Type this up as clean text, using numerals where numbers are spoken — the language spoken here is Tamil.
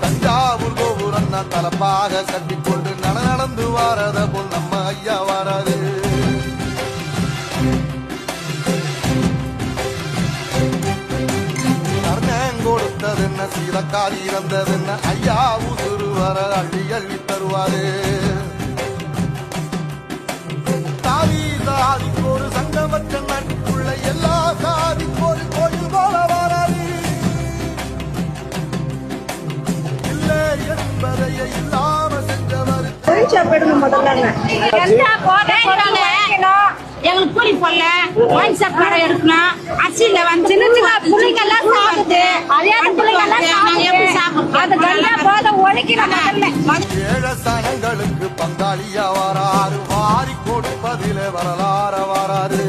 தஞ்சாவூர் கோபுரம் தலப்பாக கட்டிக்கொண்டு நடந்து வாரத போல் நம்ம ஐயா வாராது. கர்ணன் கொடுத்தது என்ன, சீலக்காரி இறந்தது என்ன, ஐயா உசுறு வர அள்ளி அள்ளி தருவாரு. தாதி தாதிக்கு ஒரு சங்கமற்ற நட்புள்ள எல்லா சாதிக்கு ஒரு கோயில் போல வராது. இல்லை என்பதையே இல்லாம செஞ்சவர் எங்களுக்கு கூலி போடல, ஒயின் ஷாப் கடை எடுக்கணும், அரிசியில வந்து பிள்ளைங்கெல்லாம் சாப்பிடுது, ஏழ சனங்களுக்கு பங்காளியா வராரு, வாரி கொடுப்பதிலே வரலாற வராரு.